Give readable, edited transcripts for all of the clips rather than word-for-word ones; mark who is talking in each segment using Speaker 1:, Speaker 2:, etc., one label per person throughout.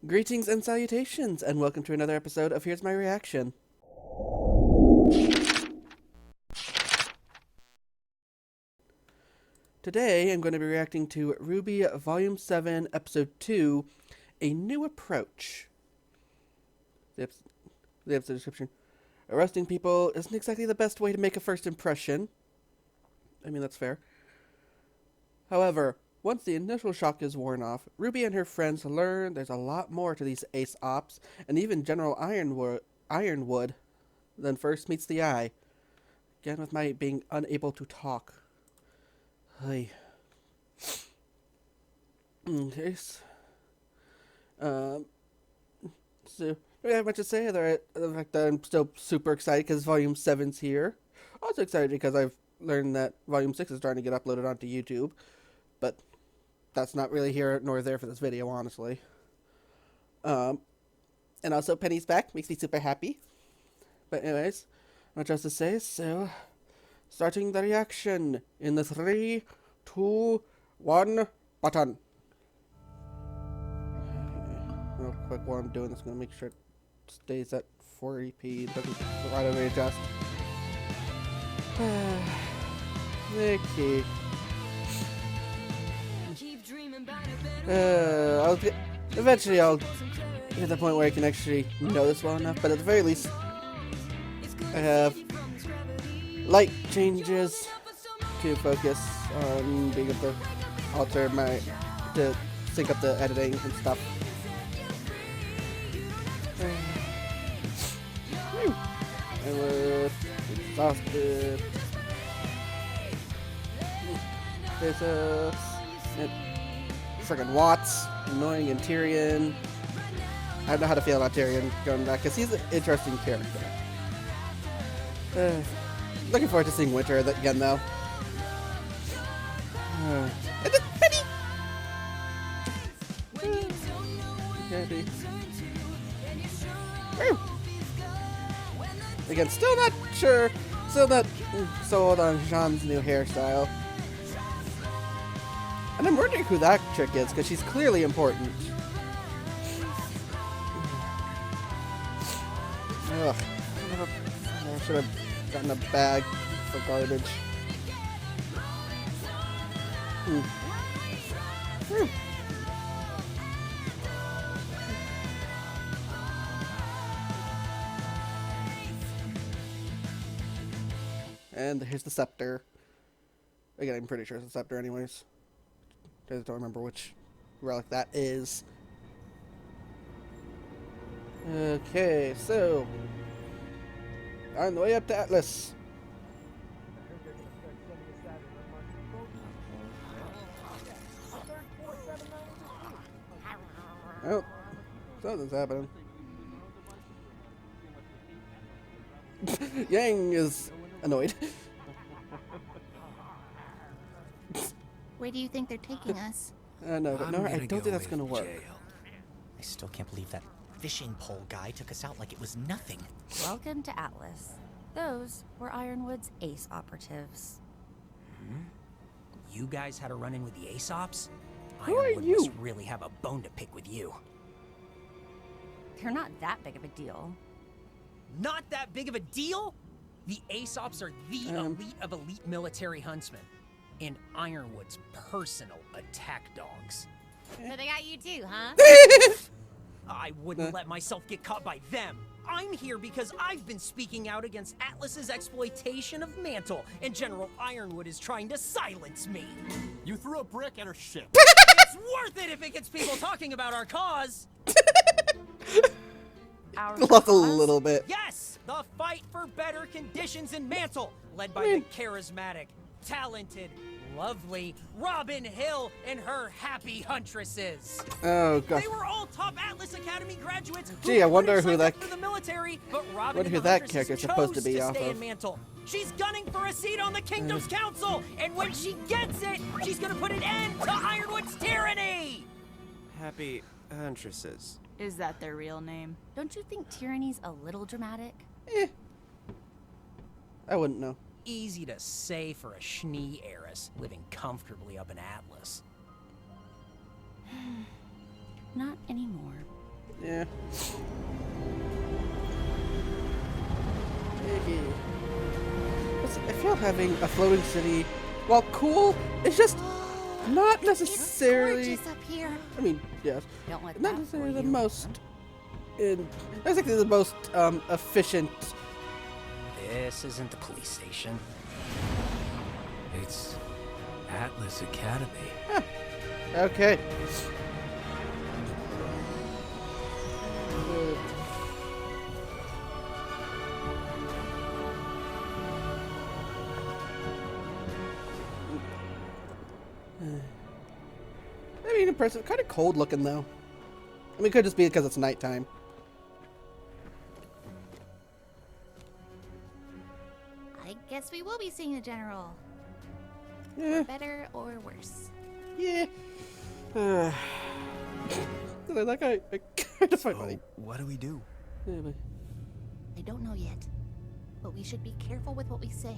Speaker 1: Greetings and salutations, and welcome to another episode of Here's My Reaction. Today, I'm going to be reacting to RWBY Volume 7, Episode 2, A New Approach. The episode description. Arresting people isn't exactly the best way to make a first impression. I mean, that's fair. However, once the initial shock is worn off, RWBY and her friends learn there's a lot more to these ace ops, and even General Ironwood than first meets the eye. Again, with my being unable to talk. Hey. Yes. So, I have much to say. The fact that I'm still super excited because Volume 7's here. Also excited because I've learned that Volume 6 is starting to get uploaded onto YouTube. But that's not really here nor there for this video, honestly. And also, Penny's back. Makes me super happy. But anyways, not just to say, so... Starting the reaction in the 3, 2, 1, button. Real quick, while I'm doing this, I'm going to make sure it stays at 480p. Doesn't right away adjust. Okay. Eventually I'll get to the point where I can actually know this well enough, but at the very least, I have light changes to focus on being able to alter to sync up the editing and stuff. I'm exhausted. There's friggin' Watts, annoying, and Tyrion. I don't know how to feel about Tyrion going back, because he's an interesting character. Looking forward to seeing Winter again, though. And then Penny! Happy. Again, still not sure. Still not sold on Jean's new hairstyle. And I'm wondering who that chick is, because she's clearly important. Ugh. I should have gotten a bag for garbage. And here's the scepter. Again, I'm pretty sure it's the scepter anyways. I just don't remember which relic that is. Okay, so on the way up to Atlas. Oh, something's happening. Yang is annoyed.
Speaker 2: Where do you think they're taking us?
Speaker 1: No, but no, I don't think that's gonna work.
Speaker 3: I still can't believe that fishing pole guy took us out like it was nothing.
Speaker 2: Welcome to Atlas. Those were Ironwood's ace operatives.
Speaker 3: You guys had a run-in with the Ace Ops?
Speaker 1: Who are
Speaker 3: Ironwood
Speaker 1: you?
Speaker 3: must really have a bone to pick with you.
Speaker 2: They're not that big of a deal.
Speaker 3: Not that big of a deal? The Ace Ops are the elite of elite military huntsmen. And Ironwood's personal attack dogs.
Speaker 2: So they got you too, huh?
Speaker 3: I wouldn't let myself get caught by them. I'm here because I've been speaking out against Atlas's exploitation of Mantle, and General Ironwood is trying to silence me.
Speaker 4: You threw a brick at her ship.
Speaker 3: It's worth it if it gets people talking about our cause.
Speaker 2: Our
Speaker 1: Lost a
Speaker 2: cause?
Speaker 1: little bit.
Speaker 3: Yes, the fight for better conditions in Mantle, led by the charismatic, talented, lovely Robin Hill and her happy huntresses.
Speaker 1: Oh god.
Speaker 3: They were all top Atlas Academy graduates.
Speaker 1: Gee, I wonder who
Speaker 3: signed
Speaker 1: that-
Speaker 3: up for the military, but Robin
Speaker 1: wonder
Speaker 3: and
Speaker 1: who
Speaker 3: the
Speaker 1: that
Speaker 3: huntresses
Speaker 1: character's supposed to
Speaker 3: chose
Speaker 1: be off
Speaker 3: stay
Speaker 1: of.
Speaker 3: in Mantle. She's gunning for a seat on the Kingdom's Council, and when she gets it, she's gonna put an end to Ironwood's tyranny.
Speaker 4: Happy huntresses.
Speaker 5: Is that their real name?
Speaker 2: Don't you think tyranny's a little dramatic?
Speaker 1: I wouldn't know.
Speaker 3: Easy to say for a Schnee heiress living comfortably up in Atlas.
Speaker 2: Not anymore.
Speaker 1: Yeah. Okay. I feel having a floating city, while cool, it's just not necessarily.
Speaker 2: It's gorgeous up here.
Speaker 1: I mean, yes,
Speaker 2: Don't let
Speaker 1: not
Speaker 2: that
Speaker 1: necessarily
Speaker 2: fool
Speaker 1: the
Speaker 2: you.
Speaker 1: most. Basically, the most efficient.
Speaker 3: This isn't the police station.
Speaker 5: It's Atlas Academy.
Speaker 1: Okay. I mean, impressive. Kind of cold looking, though. I mean, it could just be because it's nighttime.
Speaker 2: I guess we will be seeing the general.
Speaker 1: Yeah.
Speaker 2: Better or worse.
Speaker 1: Yeah. Like I kind of find funny.
Speaker 5: What do we do?
Speaker 1: Yeah, but
Speaker 2: I don't know yet, but we should be careful with what we say.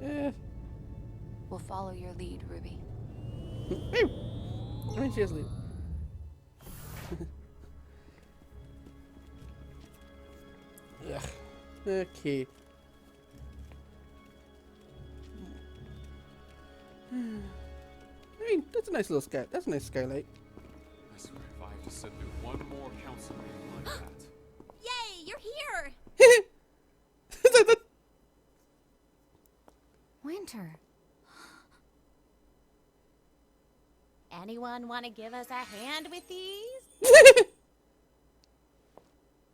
Speaker 1: yeah.
Speaker 2: We'll follow your lead, Ruby.
Speaker 1: I mean, she has leave. Ugh. Okay. I mean, that's a nice little sky. That's a nice skylight.
Speaker 4: I swear if I have to sit through one more council meeting like that.
Speaker 2: Yay, you're here! Winter. Anyone want to give us a hand with these?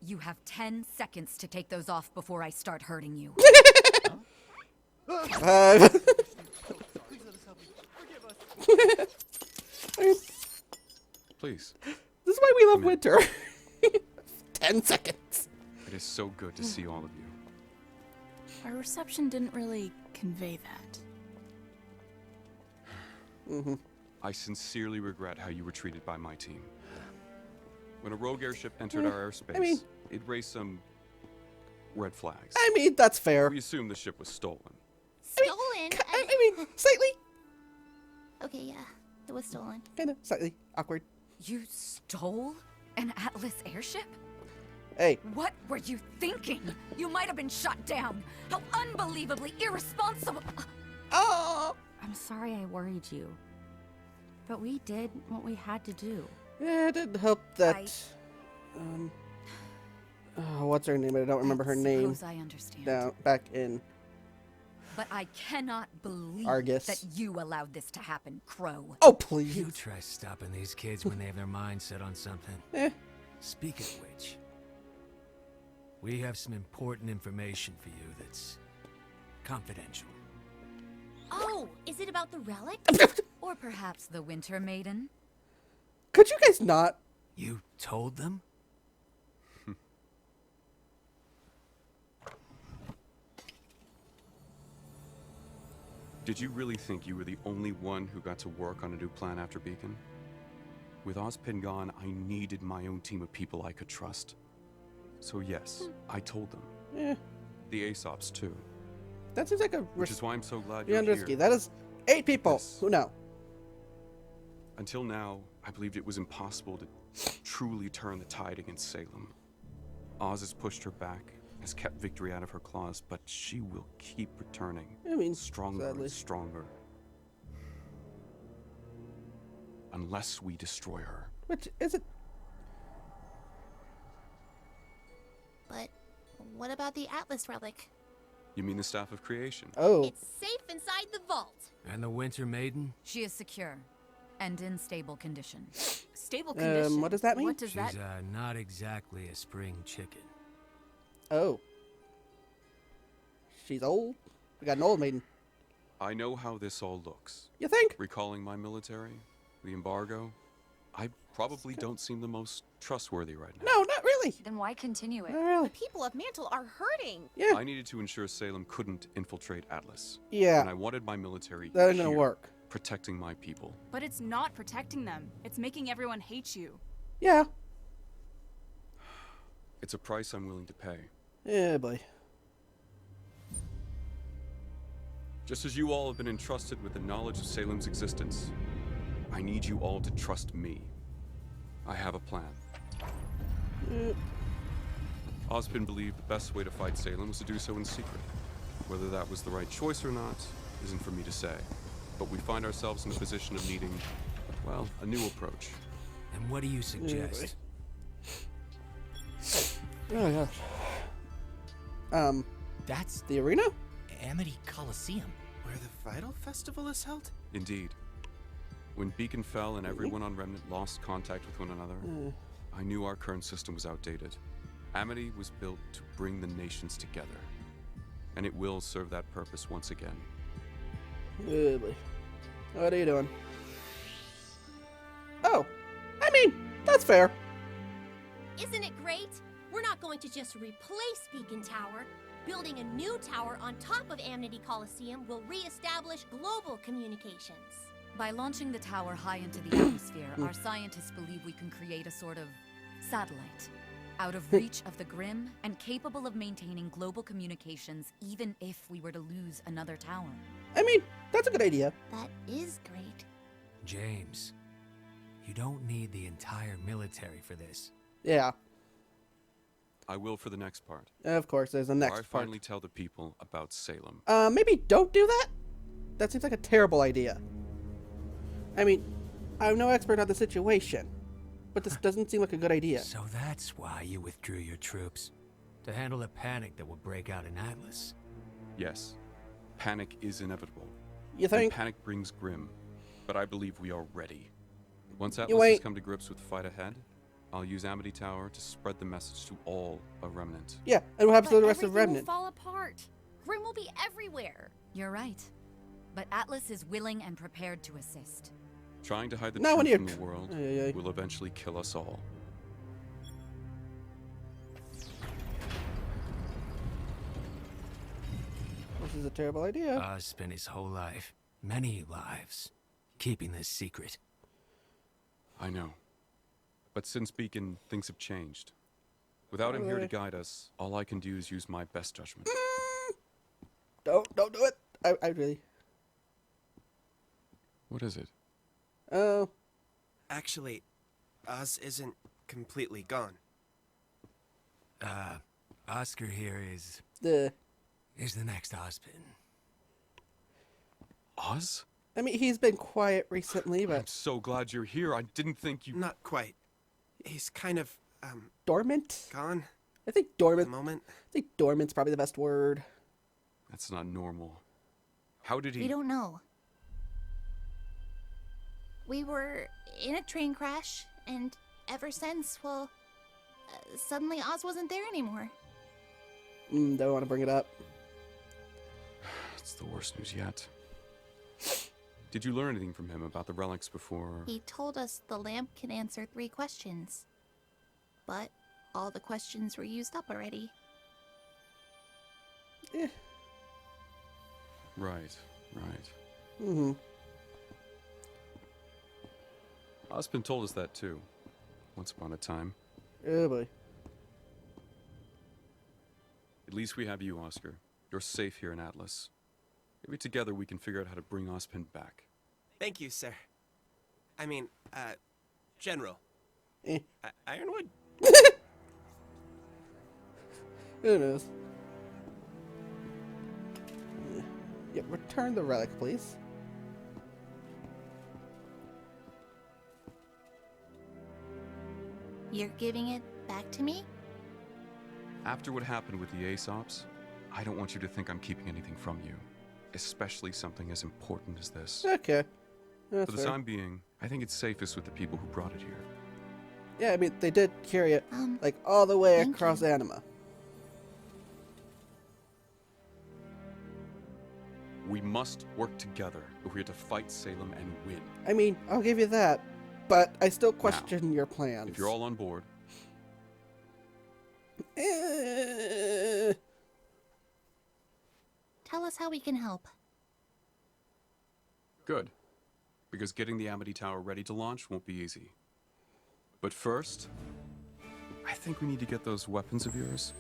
Speaker 6: You have 10 seconds to take those off before I start hurting you.
Speaker 4: Please.
Speaker 1: This is why we love winter. 10 seconds.
Speaker 4: It is so good to see all of you.
Speaker 7: Our reception didn't really convey that.
Speaker 4: I sincerely regret how you were treated by my team. When a rogue airship entered our airspace, it raised some red flags.
Speaker 1: I mean, that's fair.
Speaker 4: We assumed the ship was stolen.
Speaker 2: Stolen?
Speaker 1: I mean, slightly.
Speaker 2: Okay, yeah, it was stolen.
Speaker 1: Kind of slightly awkward.
Speaker 6: You stole an Atlas airship?
Speaker 1: Hey.
Speaker 6: What were you thinking? You might have been shot down. How unbelievably irresponsible.
Speaker 1: Oh.
Speaker 2: I'm sorry I worried you. But we did what we had to do.
Speaker 1: Yeah, it did help that. Oh, what's her name? I don't remember her name.
Speaker 6: I understand.
Speaker 1: Down back in.
Speaker 6: But I cannot believe
Speaker 1: Argus.
Speaker 6: that you allowed this to happen, Crow.
Speaker 1: Oh please.
Speaker 5: You try stopping these kids when they have their mind set on something. Speaking of which, we have some important information for you that's confidential.
Speaker 2: Oh, is it about the relic?
Speaker 6: Or perhaps the Winter Maiden?
Speaker 1: Could you guys not?
Speaker 5: You told them?
Speaker 4: Did you really think you were the only one who got to work on a new plan after Beacon? With Ozpin gone, I needed my own team of people I could trust. So yes, I told them.
Speaker 1: Yeah.
Speaker 4: The Aesops too.
Speaker 1: That seems like a
Speaker 4: Which is why I'm so glad
Speaker 1: yeah,
Speaker 4: you're
Speaker 1: risky.
Speaker 4: here.
Speaker 1: That is 8 people.
Speaker 4: Yes.
Speaker 1: Who know?
Speaker 4: Until now, I believed it was impossible to truly turn the tide against Salem. Oz has pushed her back, has kept victory out of her claws, but she will keep returning.
Speaker 1: I mean,
Speaker 4: Stronger
Speaker 1: sadly.
Speaker 4: and stronger. Unless we destroy her.
Speaker 1: Which is it?
Speaker 2: But what about the Atlas relic?
Speaker 4: You mean the Staff of Creation?
Speaker 1: Oh.
Speaker 2: It's safe inside the vault.
Speaker 5: And the Winter Maiden?
Speaker 6: She is secure and in stable condition.
Speaker 7: Stable condition.
Speaker 1: What does that mean?
Speaker 7: What does
Speaker 5: She's
Speaker 7: that?
Speaker 5: not exactly a spring chicken.
Speaker 1: Oh. She's old. We got an old maiden.
Speaker 4: I know how this all looks.
Speaker 1: You think?
Speaker 4: Recalling my military, the embargo, I probably don't seem the most trustworthy right now.
Speaker 1: No, not really.
Speaker 6: Then why continue it?
Speaker 1: Not really.
Speaker 2: People of Mantle are hurting.
Speaker 1: Yeah.
Speaker 4: I needed to ensure Salem couldn't infiltrate Atlas.
Speaker 1: Yeah.
Speaker 4: And I wanted my military
Speaker 1: That ain't gonna
Speaker 4: here,
Speaker 1: work.
Speaker 4: protecting my people.
Speaker 7: But it's not protecting them. It's making everyone hate you.
Speaker 1: Yeah.
Speaker 4: It's a price I'm willing to pay.
Speaker 1: Yeah, boy.
Speaker 4: Just as you all have been entrusted with the knowledge of Salem's existence, I need you all to trust me. I have a plan. Ozpin believed the best way to fight Salem was to do so in secret. Whether that was the right choice or not isn't for me to say. But we find ourselves in a position of needing, well, a new approach.
Speaker 5: And what do you suggest?
Speaker 1: Oh gosh.
Speaker 8: That's
Speaker 1: The arena?
Speaker 8: Amity Coliseum, where the Vital Festival is held?
Speaker 4: Indeed. When Beacon fell and everyone on Remnant lost contact with one another, I knew our current system was outdated. Amity was built to bring the nations together. And it will serve that purpose once again.
Speaker 1: Oh boy. What are you doing? Oh, I mean, that's fair.
Speaker 9: Isn't it great? We're not going to just replace Beacon Tower. Building a new tower on top of Amity Coliseum will re-establish global communications.
Speaker 6: By launching the tower high into the atmosphere, our scientists believe we can create a sort of satellite. Out of reach of the Grim and capable of maintaining global communications even if we were to lose another tower.
Speaker 1: I mean, that's a good idea.
Speaker 9: That is great.
Speaker 5: James, you don't need the entire military for this.
Speaker 1: Yeah,
Speaker 4: I will for the next part.
Speaker 1: of course, there's a
Speaker 4: Where I
Speaker 1: next part.
Speaker 4: finally tell the people about Salem.
Speaker 1: Maybe don't do that? That seems like a terrible idea. I mean, I'm no expert on the situation, but this doesn't seem like a good idea.
Speaker 5: So that's why you withdrew your troops. To handle a panic that will break out in Atlas.
Speaker 4: Yes, panic is inevitable.
Speaker 1: You
Speaker 4: And
Speaker 1: think?
Speaker 4: panic brings Grim, but I believe we are ready. Once
Speaker 1: You
Speaker 4: Atlas has
Speaker 1: ain't-
Speaker 4: come to grips with the fight ahead, I'll use Amity Tower to spread the message to all of Remnant.
Speaker 1: Yeah, and what happens to
Speaker 9: But
Speaker 1: the rest of
Speaker 9: everything
Speaker 1: Remnant?
Speaker 9: will fall apart. Grim will be everywhere.
Speaker 6: You're right. But Atlas is willing and prepared to assist.
Speaker 4: Trying to hide the
Speaker 1: Not when
Speaker 4: truth
Speaker 1: you're
Speaker 4: from the world
Speaker 1: Ay, ay, ay.
Speaker 4: will eventually kill us all.
Speaker 1: This is a terrible idea.
Speaker 5: Oz spent his whole life, many lives, keeping this secret.
Speaker 4: I know. But since Beacon, things have changed. Without him here to guide us, all I can do is use my best judgment.
Speaker 1: Don't do it. I really.
Speaker 4: What is it?
Speaker 1: Oh,
Speaker 8: Actually, Oz isn't completely gone.
Speaker 5: Oscar here is
Speaker 1: the.
Speaker 5: the next Ozpin.
Speaker 4: Oz?
Speaker 1: I mean, he's been quiet recently,
Speaker 4: I'm
Speaker 1: but
Speaker 4: so glad you're here. I didn't think you...
Speaker 8: Not quite. He's kind of,
Speaker 1: dormant.
Speaker 8: gone
Speaker 1: I think
Speaker 8: at the
Speaker 1: dormant.
Speaker 8: moment.
Speaker 1: I think dormant's probably the best word.
Speaker 4: That's not normal. How did he...
Speaker 9: We don't know. We were in a train crash, and ever since, well, suddenly Oz wasn't there anymore.
Speaker 1: Don't want to bring it up.
Speaker 4: It's the worst news yet. Did you learn anything from him about the relics before...
Speaker 9: He told us the lamp can answer 3 questions. But all the questions were used up already.
Speaker 1: Eh.
Speaker 4: Right.
Speaker 1: Mm-hmm.
Speaker 4: Ozpin told us that too. Once upon a time.
Speaker 1: Oh boy.
Speaker 4: At least we have you, Oscar. You're safe here in Atlas. Maybe together we can figure out how to bring Ozpin back.
Speaker 8: Thank you, sir. I mean, General.
Speaker 1: Eh.
Speaker 8: Ironwood?
Speaker 1: Who knows? Yeah, return the relic, please.
Speaker 9: You're giving it back to me?
Speaker 4: After what happened with the Aesops, I don't want you to think I'm keeping anything from you. Especially something as important as this.
Speaker 1: Okay. That's
Speaker 4: For the
Speaker 1: fair.
Speaker 4: time being, I think it's safest with the people who brought it here.
Speaker 1: Yeah, I mean, they did carry it,
Speaker 9: Um,
Speaker 1: like, all the way
Speaker 9: thank
Speaker 1: across
Speaker 9: you.
Speaker 1: Anima.
Speaker 4: We must work together if we're to fight Salem and win.
Speaker 1: I mean, I'll give you that, but I still question your plans.
Speaker 4: If you're all on board,
Speaker 1: Eh.
Speaker 9: Tell us how we can help.
Speaker 4: good. Because getting the Amity Tower ready to launch won't be easy. But first, I think we need to get those weapons of yours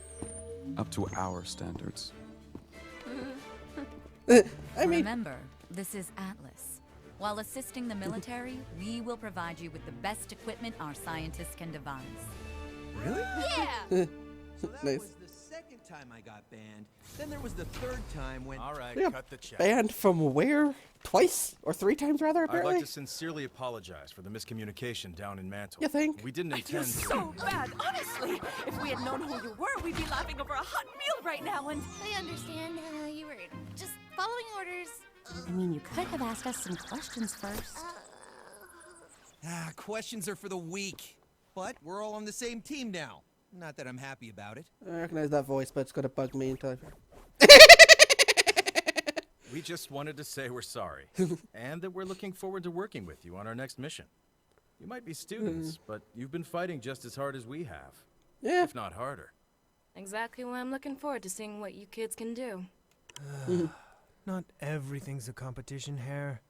Speaker 4: up to our standards.
Speaker 1: I mean,
Speaker 6: Remember, this is Atlas. While assisting the military, we will provide you with the best equipment our scientists can devise.
Speaker 10: Really?
Speaker 9: Yeah!
Speaker 10: So that
Speaker 1: Nice.
Speaker 10: was the second time I got banned. Then there was the third time when...
Speaker 11: All right,
Speaker 1: Yeah,
Speaker 11: cut the chat.
Speaker 1: Banned from where? Twice? Or 3 times, rather,
Speaker 11: I'd
Speaker 1: apparently?
Speaker 11: like to sincerely apologize for the miscommunication down in Mantle.
Speaker 1: You think?
Speaker 11: We didn't
Speaker 7: I feel
Speaker 11: intend to...
Speaker 7: so bad, honestly. If we had known who you were, we'd be laughing over a hot meal right now and...
Speaker 9: I understand. You were just following orders.
Speaker 2: I mean, you could have asked us some questions first.
Speaker 10: Questions are for the weak. But we're all on the same team now. Not that I'm happy about it.
Speaker 1: I recognize that voice, but it's gonna bug me until I...
Speaker 11: We just wanted to say we're sorry. And that we're looking forward to working with you on our next mission. You might be students, but you've been fighting just as hard as we have.
Speaker 1: Yeah.
Speaker 11: If not harder.
Speaker 7: Exactly why I'm looking forward to seeing what you kids can do.
Speaker 10: Not everything's a competition, Hare.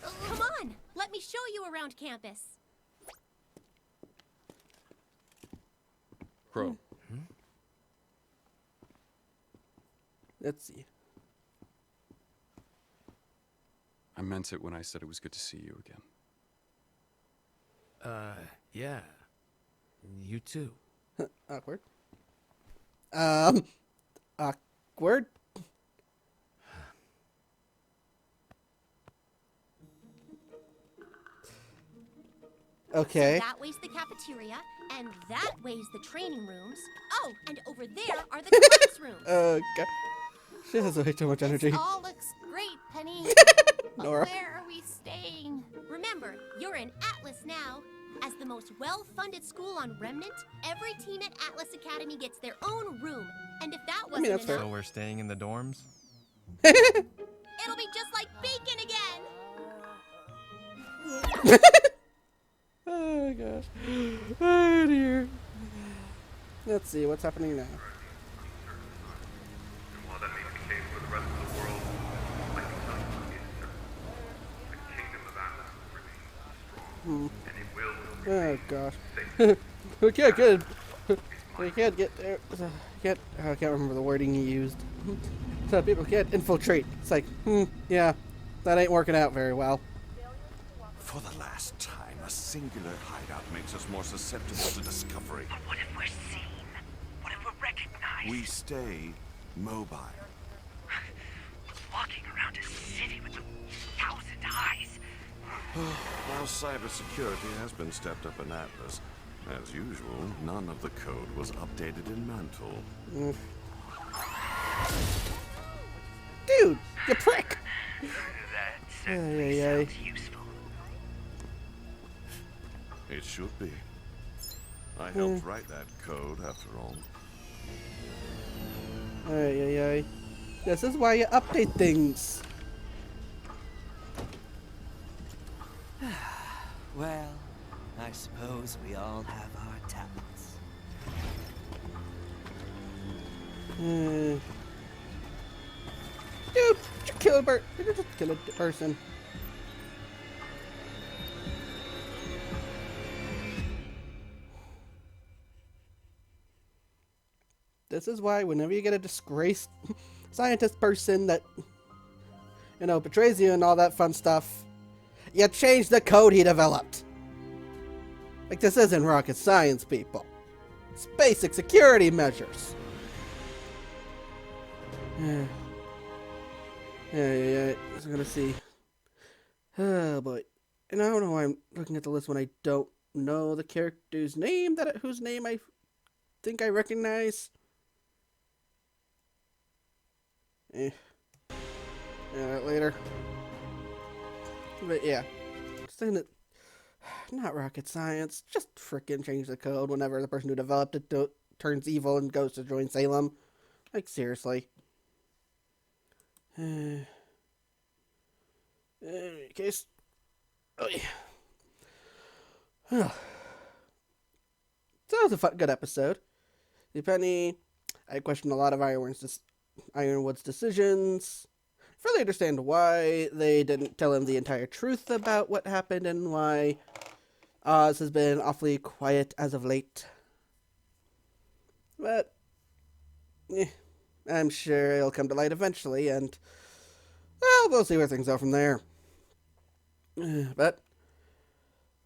Speaker 9: Come on, let me show you around campus.
Speaker 4: Crow.
Speaker 1: Let's see.
Speaker 4: I meant it when I said it was good to see you again.
Speaker 5: Yeah. You too.
Speaker 1: Awkward. Awkward? Okay.
Speaker 9: That way's the cafeteria, and that way's the training rooms. Oh, and over there are the classrooms.
Speaker 1: God. She has way too much energy.
Speaker 9: This all looks great, Penny. But
Speaker 1: Nora.
Speaker 9: where are we staying? Remember, you're in Atlas now. As the most well-funded school on Remnant, every team at Atlas Academy gets their own room. And if that wasn't
Speaker 1: that's fair.
Speaker 9: enough,
Speaker 11: So we're staying in the dorms?
Speaker 9: it'll be just like bacon again.
Speaker 1: Oh gosh. Oh dear. Let's see what's happening now.
Speaker 12: While that may be the case for the rest of the world, I can tell you what is certain. The kingdom of Atlas will remain strong, and it will
Speaker 1: Oh gosh. We can't get. We can't get there. I can't remember the wording he used. So people can't infiltrate. It's like, yeah, that ain't working out very well.
Speaker 13: For the last time, a singular hideout makes us more susceptible to discovery.
Speaker 14: But what if we're seen? What if we're recognized?
Speaker 13: We stay mobile.
Speaker 14: Walking around a city with 1,000 eyes.
Speaker 13: While cybersecurity has been stepped up in Atlas, as usual, none of the code was updated in Mantle.
Speaker 1: Dude, you prick!
Speaker 14: That certainly sounds useful.
Speaker 13: It should be. I helped write that code, after all.
Speaker 1: This is why you update things.
Speaker 10: Well, I suppose we all have our talents.
Speaker 1: Dude, you kill a bird. You just kill a person. This is why whenever you get a disgraced scientist person that, you know, betrays you and all that fun stuff, you change the code he developed. Like, this isn't rocket science, people. It's basic security measures. Yeah. I'm gonna see. Oh boy. And I don't know why I'm looking at the list when I don't know the character's name, whose name I think I recognize. Yeah, later. But yeah. Saying that, not rocket science. Just frickin' change the code whenever the person who developed it turns evil and goes to join Salem. Like, seriously. Case. Oh, yeah. So that was a good episode. Penny, I questioned a lot of Ironwood's decisions. Fully understand why they didn't tell him the entire truth about what happened and why Oz has been awfully quiet as of late. But I'm sure it'll come to light eventually, and well, we'll see where things go from there. But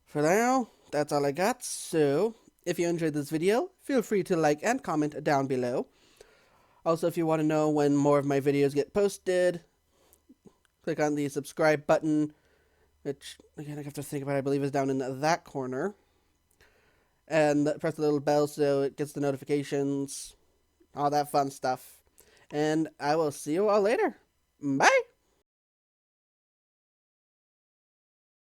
Speaker 1: for now, that's all I got. So if you enjoyed this video, feel free to like and comment down below. Also, if you want to know when more of my videos get posted, click on the subscribe button, which, again, I have to think about, I believe is down in that corner. And press the little bell so it gets the notifications, all that fun stuff. And I will see you all later. Bye!